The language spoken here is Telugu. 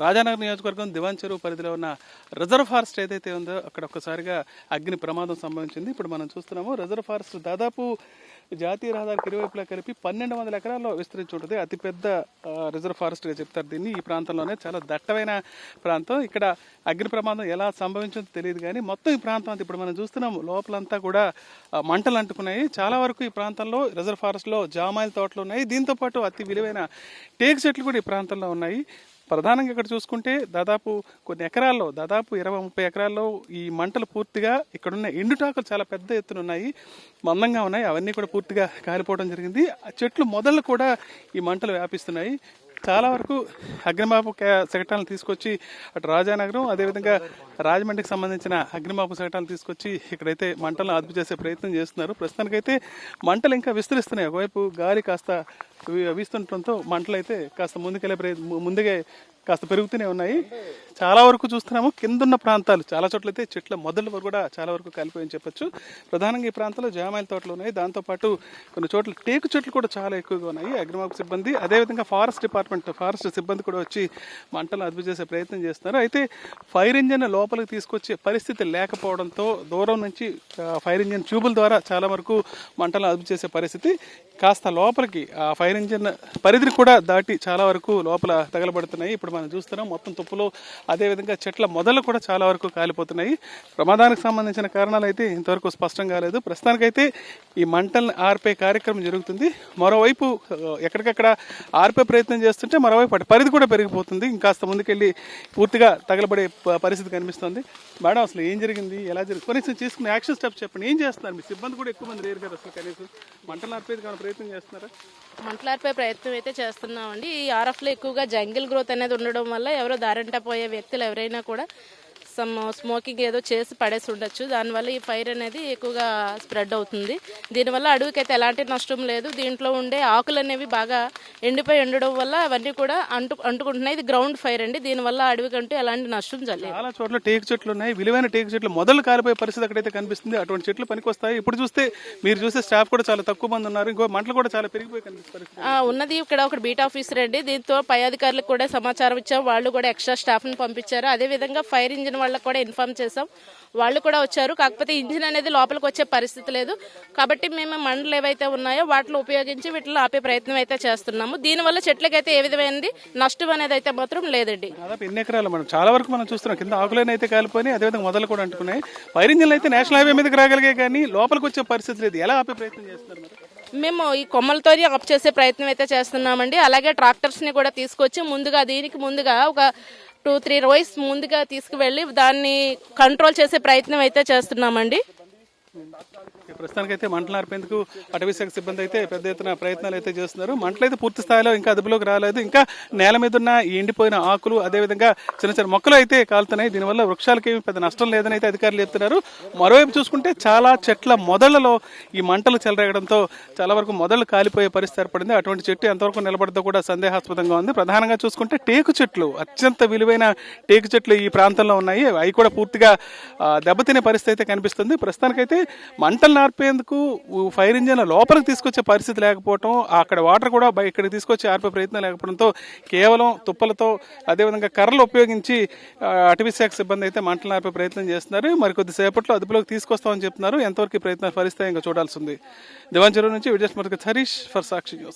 రాజానగర్ నియోజకవర్గం దివాన్ చెరువు పరిధిలో ఉన్న రిజర్వ్ ఫారెస్ట్ ఏదైతే ఉందో అక్కడ ఒక్కసారిగా అగ్ని ప్రమాదం సంభవించింది. ఇప్పుడు మనం చూస్తున్నాము రిజర్వ్ ఫారెస్ట్ దాదాపు జాతీయ రహదారికి ఇరువైపులా కలిపి 1200 ఎకరాల్లో విస్తరించి ఉంటుంది. అతిపెద్ద రిజర్వ్ ఫారెస్ట్గా చెప్తారు దీన్ని. ఈ ప్రాంతంలోనే చాలా దట్టమైన ప్రాంతం. ఇక్కడ అగ్ని ప్రమాదం ఎలా సంభవించిందో తెలియదు కానీ మొత్తం ఈ ప్రాంతం అంతా ఇప్పుడు మనం చూస్తున్నాము లోపలంతా కూడా మంటలు అంటుకున్నాయి. చాలా వరకు ఈ ప్రాంతంలో రిజర్వ్ ఫారెస్ట్లో జామాయిల తోటలు ఉన్నాయి. దీంతోపాటు అతి విలువైన టేకు చెట్లు కూడా ఈ ప్రాంతంలో ఉన్నాయి. ప్రధానంగా ఇక్కడ చూసుకుంటే దాదాపు కొన్ని ఎకరాల్లో దాదాపు 20-30 ఎకరాల్లో ఈ మంటలు పూర్తిగా ఇక్కడున్న ఎండుటాకులు చాలా పెద్ద ఎత్తున ఉన్నాయి, మందంగా ఉన్నాయి. అవన్నీ కూడా పూర్తిగా కాలిపోవడం జరిగింది. ఆ చెట్లు మొదళ్ళు కూడా ఈ మంటలు వ్యాపిస్తున్నాయి. చాలా వరకు అగ్నిమాపక శకటాలను తీసుకొచ్చి అటు రాజానగరం అదేవిధంగా రాజమండ్రికి సంబంధించిన అగ్నిమాపక శకటాలను తీసుకొచ్చి ఇక్కడైతే మంటలను అదుపు చేసే ప్రయత్నం చేస్తున్నారు. ప్రస్తుతానికైతే మంటలు ఇంకా విస్తరిస్తున్నాయి. ఒకవైపు గాలి కాస్త వీస్తుండటంతో మంటలు అయితే కాస్త ముందుగా కాస్త పెరుగుతూనే ఉన్నాయి. చాలా వరకు చూస్తున్నాము కిందున్న ప్రాంతాలు చాలా చోట్ల అయితే చెట్ల మొదలు కూడా చాలా వరకు కాలిపోయని చెప్పొచ్చు. ప్రధానంగా ఈ ప్రాంతంలో జామాయిల తోటలు ఉన్నాయి. దాంతోపాటు కొన్ని చోట్ల టేకు చెట్లు కూడా చాలా ఎక్కువగా ఉన్నాయి. అగ్నిమాపక సిబ్బంది అదేవిధంగా ఫారెస్ట్ సిబ్బంది కూడా వచ్చి మంటలు అదుపు చేసే ప్రయత్నం చేస్తున్నారు. అయితే ఫైర్ ఇంజిన్ లోపలికి తీసుకొచ్చే పరిస్థితి లేకపోవడంతో దూరం నుంచి ఫైర్ ఇంజిన్ ట్యూబుల ద్వారా చాలా వరకు మంటలు అదుపు చేసే పరిస్థితి. కాస్త లోపలికి ఆ ఫైర్ ఇంజిన్ పరిధిని కూడా దాటి చాలా వరకు లోపల తగలబడుతున్నాయి. ఇప్పుడు మనం చూస్తున్నాం మొత్తం తుప్పులు అదేవిధంగా చెట్ల మొదలు కూడా చాలా వరకు కాలిపోతున్నాయి. ప్రమాదానికి సంబంధించిన కారణాలు అయితే ఇంతవరకు స్పష్టం కాలేదు. ప్రస్తుతానికైతే ఈ మంటల్ని ఆర్పే కార్యక్రమం జరుగుతుంది. మరోవైపు ఎక్కడికక్కడ ఆర్పే ప్రయత్నం చేస్తుంటే మరోవైపు అటు పరిధి కూడా పెరిగిపోతుంది. ఇంకాస్త ముందుకెళ్ళి పూర్తిగా తగలబడే పరిస్థితి కనిపిస్తుంది. మేడం అసలు ఏం జరిగింది, ఎలా జరిగింది, కనీసం తీసుకున్న యాక్షన్ స్టెప్స్ చెప్పండి. ఏం చేస్తున్నారు? మీ సిబ్బంది కూడా ఎక్కువ మంది లేరు కదా అసలు. కనీసం మంటలు ఆర్పేది కానీ ప్రయత్నం చేస్తున్నారా? మంటలార్పే ప్రయత్నం అయితే చేస్తున్నామండి. ఈ ఆర్ఎఫ్లో ఎక్కువగా జంగిల్ గ్రోత్ అనేది ఉండడం వల్ల ఎవరో దారంట పోయే వ్యక్తులు ఎవరైనా కూడా స్మోకింగ్ ఏదో చేసి పడేసి ఉండొచ్చు. దానివల్ల ఈ ఫైర్ అనేది ఎక్కువగా స్ప్రెడ్ అవుతుంది. దీనివల్ల అడవికైతే ఎలాంటి నష్టం లేదు. దీంట్లో ఉండే ఆకులు అనేవి బాగా ఎండిపోయి ఉండడం వల్ల అవన్నీ కూడా అంటుకుంటున్నాయి. ఇది గ్రౌండ్ ఫైర్ అండి. దీనివల్ల అడవికంటూ ఎలాంటి నష్టం జరగలేదు. చాలా చోట్ల టేకు చెట్లు ఉన్నాయి, విలువైన టేకు చెట్లు మొదలు కాలిపోయే పరిస్థితి అక్కడైతే కనిపిస్తుంది. అటువంటి చెట్లు పనికొస్తాయి. ఇప్పుడు చూస్తే మీరు చూసే స్టాఫ్ కూడా చాలా తక్కువ మంది ఉన్నారు. ఇంకో మంటలు కూడా చాలా పెరిగిపోయి కనిపిస్తుంది. ఉన్నది ఇక్కడ ఒక బీట్ ఆఫీసర్ అండి. దీంతో పై అధికారులకు కూడా సమాచారం ఇచ్చాం. వాళ్ళు కూడా ఎక్స్ట్రా స్టాఫ్ని పంపించారు. అదేవిధంగా ఫైర్ ఇంజిన్ వాళ్ళకి కూడా ఇన్ఫార్మ్ చేసాం. వాళ్ళు కూడా వచ్చారు. కాకపోతే ఇంజిన్ అనేది లోపలికి వచ్చే పరిస్థితి లేదు. కాబట్టి మేము మంటలు ఏవైతే ఉన్నాయో వాటిని ఉపయోగించి వీటిని ఆపే ప్రయత్నం అయితే చేస్తున్నాము. దీనివల్ల చెట్లకైతే ఏ విధమైనది నష్టం అనేది అయితే మాత్రం లేదండి. దాదాపు ఎన్ని ఎకరాలు మనం చాలా వరకు మనం చూస్తున్నాం. కింద ఆకులైన అయితే కాలిపోయి అదేవిధంగా మొదలు కూడా అంటున్నాయి. ఫైర్ ఇంజిన్లు అయితే నేషనల్ హైవే మీదకి రాగలిగే కానీ లోపలికి వచ్చే పరిస్థితి లేదు. ఎలా ఆపే ప్రయత్నం చేస్తున్నారు మరి? మేము ఈ కొమ్మలతో ఆఫ్ చేసే ప్రయత్నం అయితే చేస్తున్నామండి. అలాగే ట్రాక్టర్స్ని కూడా తీసుకొచ్చి దీనికి ముందుగా ఒక 2-3 రోస్ ముందుగా తీసుకువెళ్ళి దాన్ని కంట్రోల్ చేసే ప్రయత్నం అయితే చేస్తున్నామండి. ప్రస్తుతానికైతే మంటలు ఆర్పేందుకు అటవీ శాఖ సిబ్బంది అయితే పెద్ద ఎత్తున ప్రయత్నాలు అయితే చేస్తున్నారు. మంటలు అయితే పూర్తి స్థాయిలో ఇంకా అదుపులోకి రాలేదు. ఇంకా నేల మీద ఉన్న ఎండిపోయిన ఆకులు అదేవిధంగా చిన్న చిన్న మొక్కలు అయితే కాలుతున్నాయి. దీనివల్ల వృక్షాలకి పెద్ద నష్టం లేదని అయితే అధికారులు చెప్తున్నారు. మరోవైపు చూసుకుంటే చాలా చెట్ల మొదళ్లలో ఈ మంటలు చెలరేగడంతో చాలా వరకు మొదళ్ళు కాలిపోయే పరిస్థితి ఏర్పడింది. అటువంటి చెట్టు ఎంతవరకు నిలబడదో కూడా సందేహాస్పదంగా ఉంది. ప్రధానంగా చూసుకుంటే టేకు చెట్లు, అత్యంత విలువైన టేకు చెట్లు ఈ ప్రాంతంలో ఉన్నాయి. అవి కూడా పూర్తిగా దెబ్బతినే పరిస్థితి అయితే కనిపిస్తుంది. ప్రస్తుతానికైతే మంటలు ఆర్పేందుకు ఫైర్ ఇంజిన్ లోపలికి తీసుకొచ్చే పరిస్థితి లేకపోవడం, అక్కడ వాటర్ కూడా ఇక్కడికి తీసుకొచ్చి ఆర్పే ప్రయత్నం లేకపోవడంతో కేవలం తుప్పలతో అదేవిధంగా కర్రలు ఉపయోగించి అటవీ శాఖ సిబ్బంది అయితే మంటలు ఆర్పే ప్రయత్నం చేస్తున్నారు. మరికొద్ది సేపట్లో అదుపులోకి తీసుకొస్తామని చెప్తున్నారు. ఎంతవరకు ఈ ప్రయత్నాలు ఫలిస్తాయో ఇంకా చూడాల్సి ఉంది. దివాన్ చెరువు నుంచి విజయస్మృతి హరీష్ ఫర్ సాక్షి న్యూస్.